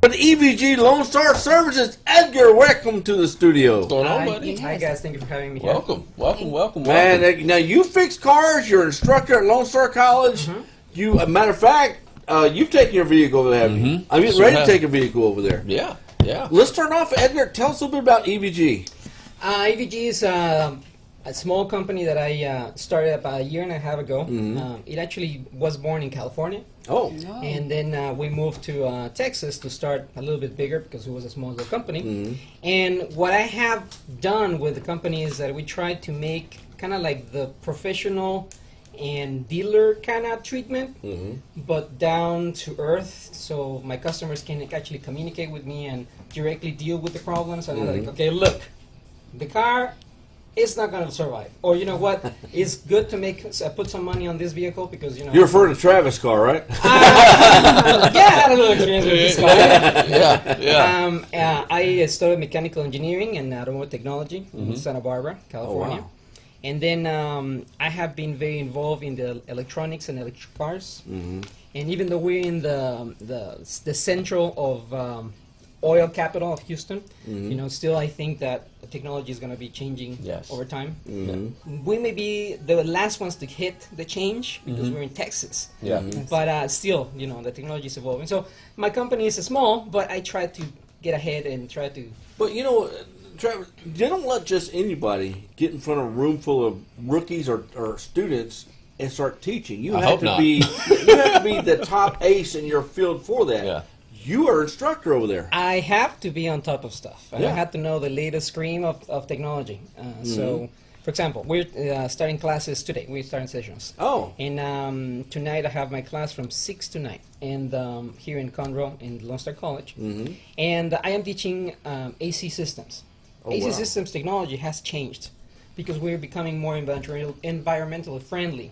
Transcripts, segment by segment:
With EVG Lone Star Services, Edgar, welcome to the studio. What's going on, buddy? Yes. Hi guys, thank you for having me here. Welcome. Man, now you fix cars. You're an instructor at Lone Star College. You, a matter of fact, you've taken your vehicle over there, haven't you? I'm getting ready to take a vehicle over there. Yeah. Let's start off, Edgar. Tell us a little bit about EVG. EVG is a small company that I started about a year and a half ago. It actually was born in California. Oh. And then we moved to Texas to start a little bit bigger because it was a small little company. And what I have done with the company is that we tried to make kind of like the professional and dealer kind of treatment, but down to earth, so my customers can actually communicate with me and directly deal with the problems. And they're like, okay, look, the car, it's not going to survive. Or you know what? It's good to put some money on this vehicle because you know. You're referring to Travis' car, right? Yeah, I had a little experience with this car. Yeah. I studied mechanical engineering and automotive technology in Santa Barbara, California. Oh, wow. And then I have been very involved in the electronics and electric cars. And even though we're in the central of oil capital of Houston, you know, still I think that technology is going to be changing over time. We may be the last ones to hit the change because we're in Texas. But still, you know, the technology is evolving. So my company is small, but I try to get ahead and try to. But you know, Travis, you don't let just anybody get in front of a room full of rookies or students and start teaching. You have to be the top ace in your field for that. Yeah. You are an instructor over there. I have to be on top of stuff. I have to know the latest scream of technology. So, for example, we're starting classes today. We're starting sessions. Oh. And tonight I have my class from 6 to 9 and here in Conroe in Lone Star College. And I am teaching AC systems. AC systems technology has changed because we're becoming more environmentally friendly.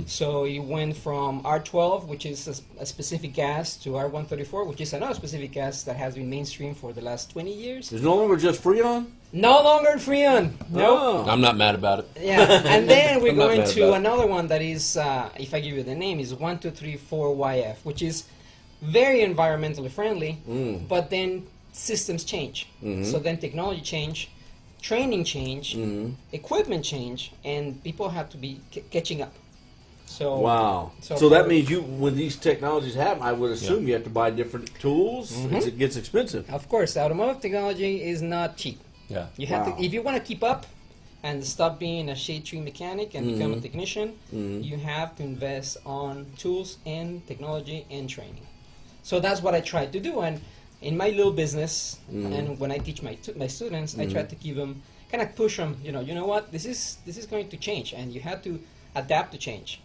So it went from R12, which is a specific gas, to R134, which is another specific gas that has been mainstream for the last 20 years. It's no longer just Freon? No longer Freon. No. Oh. I'm not mad about it. Yeah, and then we're I'm not going mad to about it. another one that is, if I give you the name, is 1234YF, which is very environmentally friendly, but then systems change. So then technology change, training change, equipment change, and people have to be catching up. So wow. So that means when these technologies happen, I would assume you have to buy different tools. It gets expensive. Of course, automotive technology is not cheap. Yeah. You have to, if you want to keep up and stop being a shade tree mechanic and become a technician, you have to invest on tools and technology and training. So that's what I try to do. And in my little business, and when I teach my students, I try to give them, kind of push them, you know what, this is going to change, and you have to adapt to change.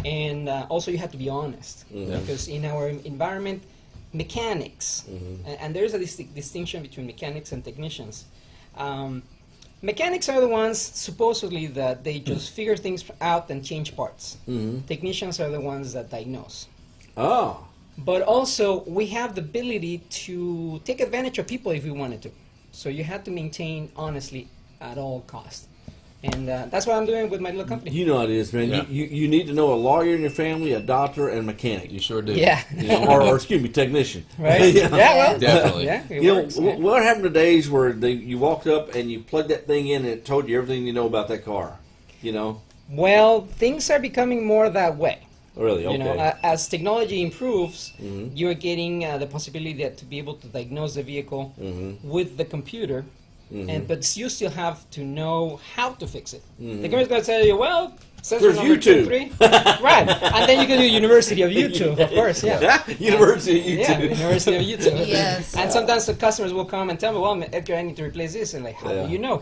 And also you have to be honest, because in our environment, mechanics, and there's a distinction between mechanics and technicians. Mechanics are the ones, supposedly, that they just figure things out and change parts. Technicians are the ones that diagnose. Oh. But also, we have the ability to take advantage of people if we wanted to. So you have to maintain honestly at all costs. And that's what I'm doing with my little company. You know how it is, man. Yeah. You need to know a lawyer in your family, a doctor, and a mechanic. You sure do. Yeah. You know, or excuse me, technician. Right? Yeah. Yeah, well. Definitely. Yeah, it You works. know, what happened to days where you walked up and you plugged that thing in and it told you everything you know about that car? You know? Well, things are becoming more that way. Really? Okay. You know, as technology improves, you're getting the possibility to be able to diagnose the vehicle with the computer, but you still have to know how to fix it. The computer's going to tell you, well, sensor There's number YouTube. 2, 3. Right. And then you can do University of YouTube, of course, yeah. University of YouTube. Yeah, University of YouTube. Yes. And sometimes the customers will come and tell me, well, Edgar, I need to replace this. And like, how do you know?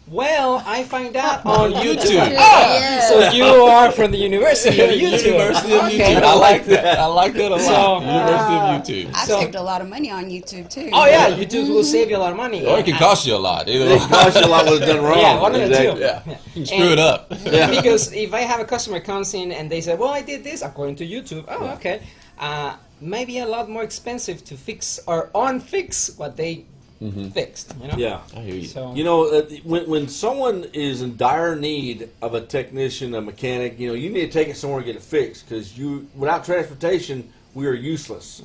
Well, I find out on YouTube. Yes. So you are from the University of YouTube. University of Okay. YouTube. I like that. I like that a lot. So- University of YouTube. I So- saved a lot of money on YouTube too. Oh yeah, YouTube will save you a lot of money. Or it can cost you a lot. Either It costs you a lot was done wrong. Yeah, one of the two. Yeah. You can screw it up. Because if I have a customer comes in and they say, well, I did this according to YouTube. Oh, okay. Maybe a lot more expensive to fix or unfix what they fixed. You know? Yeah. I hear you. So You know, when someone is in dire need of a technician, a mechanic, you know, you need to take it somewhere and get it fixed because without transportation, we are useless.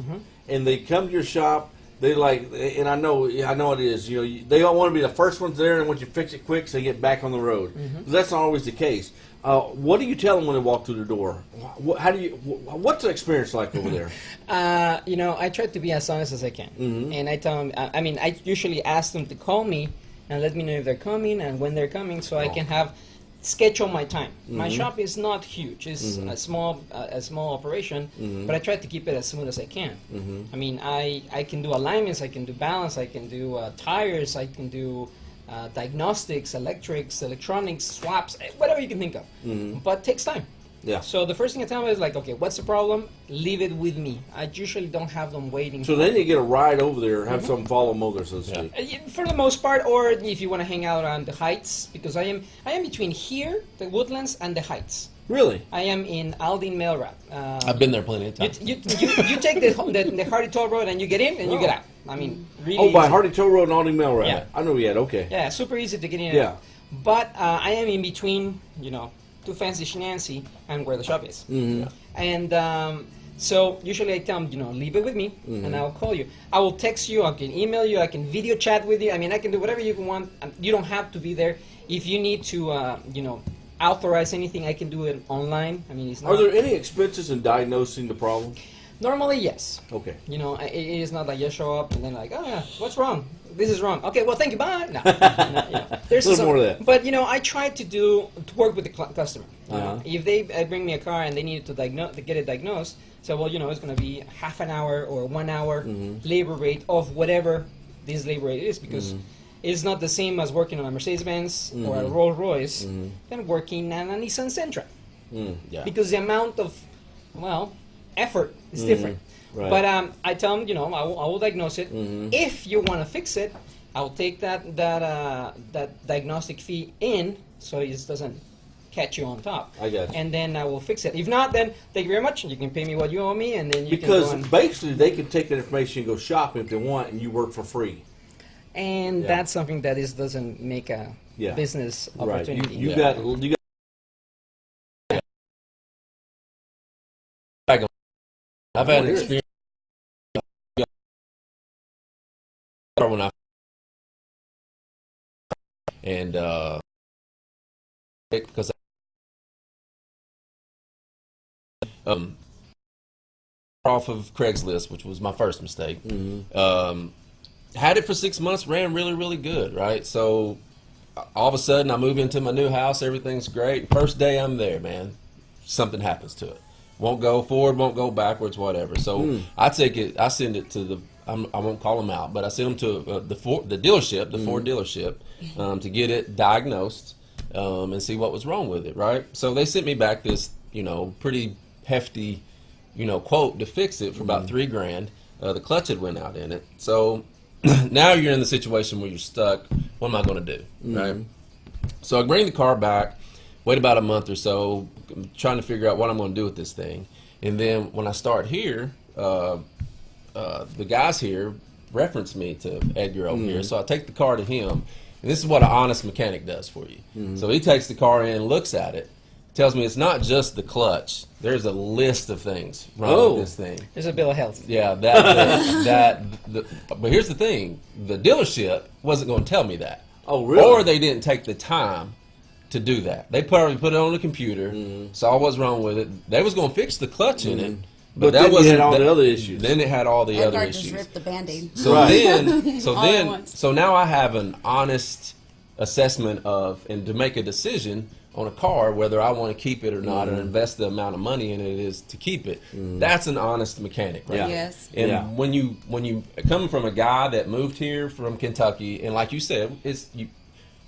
And they come to your shop, They like, and I know it is. You know, they all want to be the first ones there, and once you fix it quick, so they get back on the road. That's not always the case. What do you tell them when they walk through the door? What's the experience like over there? You know, I try to be as honest as I can, and I tell them. I mean, I usually ask them to call me and let me know if they're coming and when they're coming, so I can have schedule my time. My shop is not huge; it's a small operation, but I try to keep it as smooth as I can. I mean, I can do alignments, I can do balance, I can do tires, I can do diagnostics, electrics, electronics, swaps, whatever you can think of. But it takes time. Yeah. So the first thing I tell them is like, okay, what's the problem? Leave it with me. I usually don't have them waiting. So then you get a ride over there, have some follow them over there, so to speak. For the most part, or if you want to hang out on the heights, because I am between here, the woodlands, and the heights. Really? I am in Aldin Melrap. I've been there plenty of times. You take the Hardy Toll Road and you get in and you get out. I mean, really. Oh, by easy. Hardy Toll Road and Alding Mill, right? Yeah. I know we had. Okay. Yeah, super easy to get in and Yeah. out. But I am in between, you know, Too Fancy Shenancy and where the shop is. And so usually I tell them, you know, leave it with me and I'll call you. I will text you, I can email you, I can video chat with you. I mean, I can do whatever you want. You don't have to be there. If you need to, you know, authorize anything, I can do it online. I mean, it's not. Are there any expenses in diagnosing the problem? Normally, yes. Okay. You know, it is not like you show up and then like, oh yeah, what's wrong? This is wrong. Okay, well, thank you, bye. No, you know, there's A little more of that. But you know, I try to work with the customer. You know, if they bring me a car and they need to get it diagnosed, so well, you know, it's going to be half an hour or 1 hour labor rate of whatever this labor rate is, because it's not the same as working on a Mercedes-Benz or a Rolls-Royce than working on a Nissan Sentra. Yeah. Because the amount of, well, effort is different. Right. But I tell them, you know, I will diagnose it. If you want to fix it, I will take that diagnostic fee in, so it just doesn't catch you on top. I got you. And then I will fix it. If not, then thank you very much. You can pay me what you owe me, and then you Because can go basically they can take that information and go shopping if they want, and you work for free. and that's something that doesn't make a business Right. opportunity. You got. I've had an experience when I because off of Craigslist, which was my first mistake. Had it for 6 months, ran really, really good, right? So all of a sudden I move into my new house, everything's great. First day I'm there, man, something happens to it. Won't go forward, won't go backwards, whatever. So I send it to I won't call them out, but I send them to the Ford dealership to get it diagnosed and see what was wrong with it, right? So they sent me back this, you know, pretty hefty, you know, quote to fix it for about $3,000. The clutch had went out in it. So now you're in the situation where you're stuck. What am I going to do, right? So I bring the car back, wait about a month or so, trying to figure out what I'm going to do with this thing. And then when I start here, the guys here reference me to Edgar over here. So I take the car to him, and this is what an honest mechanic does for you. So he takes the car in, looks at it, tells me it's not just the clutch. There's a list of things wrong with this thing. There's a bill of health. Yeah, but here's the thing: the dealership wasn't going to tell me that. Oh, really? Or they didn't take the time to do that. They probably put it on the computer, saw what's wrong with it. They was going to fix the clutch in it, but that wasn't had all the other issues. Then it had all the Edgar other just issues. ripped the Band-Aid. So Right. now I have an honest assessment of, and to make a decision on a car whether I want to keep it or not, or invest the amount of money in it is to keep it. That's an honest mechanic, right? Yeah. Yes. And when you come from a guy that moved here from Kentucky, and like you said, it's you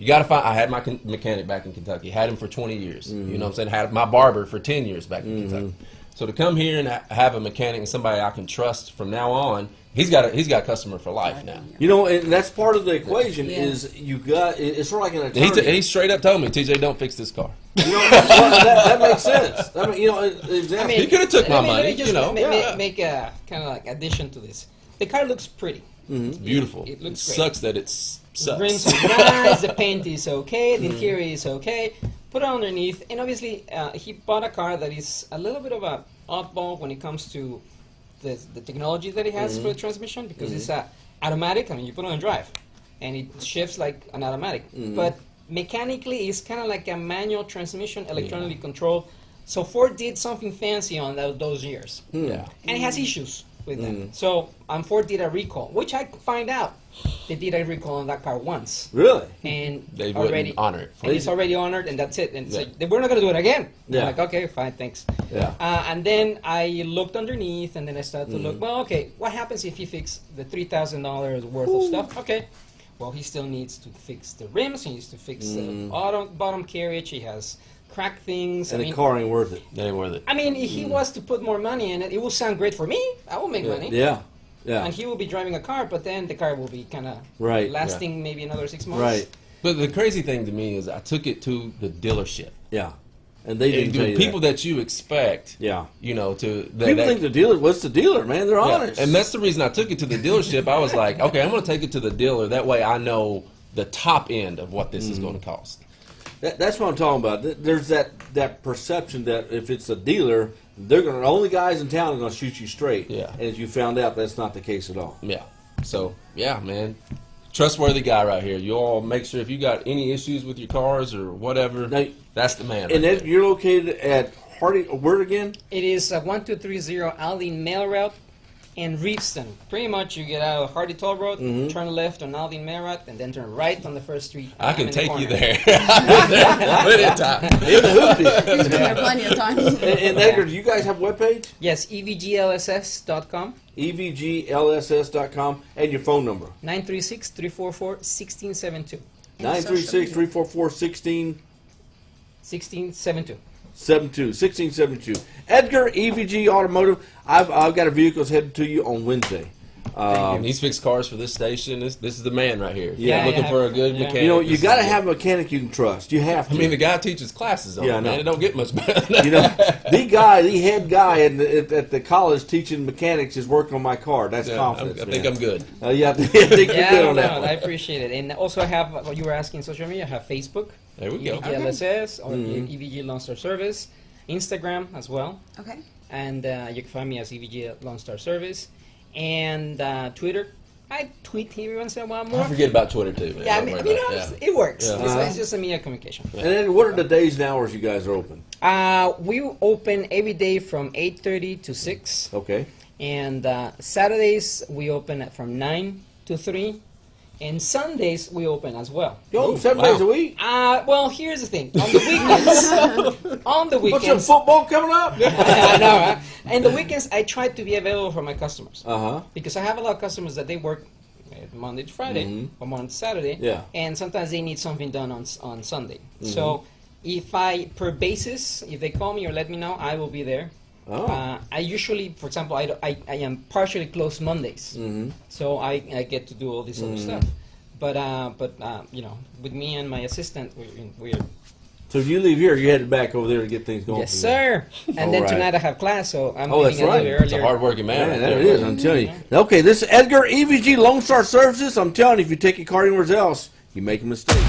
got to find. I had my mechanic back in Kentucky. Had him for 20 years. You know what I'm saying? Had my barber for 10 years back in Kentucky. So to come here and have a mechanic and somebody I can trust from now on, he's got a customer for life now. You know, and that's part of the equation. Yeah. Is you got it's sort of like an attorney. He straight up told me, TJ, don't fix this car. You know, that makes sense. I mean, you know, exactly. I mean, He coulda took my let money, me just you know. make a kind of like addition to this. The car looks pretty. It's beautiful. It looks great. Sucks that it sucks. Rims are nice, the paint is okay, the interior is okay. Put it underneath, and obviously he bought a car that is a little bit of a oddball when it comes to the technology that it has for the transmission, because it's automatic. I mean, you put it on drive, and it shifts like an automatic. But mechanically, it's kind of like a manual transmission, electronically controlled. So Ford did something fancy on those years. Yeah. And it has issues with them. So Ford did a recall, which I find out they did a recall on that car once. Really? And They already wouldn't honor it. and it's already honored, and that's it. And it's like, we're not going to do it again. Yeah. I'm like, okay, fine, thanks. Yeah. And then I looked underneath, and then I started to look, well, okay, what happens if he fixes the $3,000 worth of stuff? Okay. Well, he still needs to fix the rims. He needs to fix the bottom carriage. He has cracked things. And the car ain't worth it. They ain't worth it. I mean, if he was to put more money in it, it will sound great for me. I will make money. Yeah. Yeah. And he will be driving a car, but then the car will be kind of Right. lasting maybe another 6 months. Right. But the crazy thing to me is I took it to the dealership. Yeah. And they didn't And tell you people that you expect, Yeah. you know, to People think the dealer, what's the dealer, man? They're yeah. honest. And that's the reason I took it to the dealership. I was like, okay, I'm going to take it to the dealer. That way I know the top end of what this is going to cost. That's what I'm talking about. There's that perception that if it's a dealer, they're going to the only guys in town are going to shoot you straight. Yeah. And as you found out, that's not the case at all. Yeah. So, yeah, man. Trustworthy guy right here. You all make sure if you got any issues with your cars or whatever, Now, that's the man. And right then you're located at Hardy. Where again? It is 1230 Aldine Mail Route in Reeveston. Pretty much you get out of Hardy Toll Road, turn left on Aldine Mail Route, and then turn right on the first street. I I'm can in the take you corner. there. I've been there plenty of times. In the hoopty. He's been there plenty of times. And Edgar, do you guys have a webpage? Yes, evglss.com, EVGLSS.com and your phone number. 936-344-1672. 936-344-1672. 1672. 1672. Edgar, EVG Automotive. I've got a vehicle's headed to you on Wednesday. He's fixed cars for this station. This is the man right here. Yeah. Looking Yeah. for a good Yeah. mechanic. You know, you This got to is it. have a mechanic you can trust. You have to. I mean, the guy teaches classes on Yeah, I it, know. man. It don't get much better. You know, the head guy at the college teaching mechanics is working on my car. That's confidence. I think I'm good. Yeah, I think you're Yeah, good no, on that no, one. I appreciate it. And also I have, what you were asking, social media, I have Facebook, There we go. EVG LSS, or EVG Lone Star Service, Instagram as well, Okay. and you can find me as EVG Lone Star Service, and Twitter. I tweet every once in a while more. I forget about Twitter too, man. Yeah, Don't worry I mean, about it. Yeah. it works. Yeah. It's just a media communication. And then what are the days and hours you guys are open? We open every day from 8:30 to 6, Okay. and Saturdays we open from 9 to 3, and Sundays we open as well. Yo, 7 days a week? Well, here's the thing. On the weekends, on the What's some weekends, football coming up? I know, right? And the weekends, I try to be available for my customers Uh-huh. because I have a lot of customers that they work Monday to Friday or Monday to Saturday, Yeah. and sometimes they need something done on Sunday. So, if per basis, if they call me or let me know, I will be there. Oh. I usually, for example, I am partially closed Mondays, so I get to do all this other stuff. But you know, with me and my assistant, we're So if you leave here, you're headed back over there to get things going. yes, from there. sir. And All then right. tonight I have class, so I'm Oh, that's leaving a little right. bit It's a earlier. hard-working man. Man, right that there. it is, I'm telling you. Okay, this is Edgar, EVG Lone Star Services. I'm telling you, if you take your car anywhere else, you make a mistake.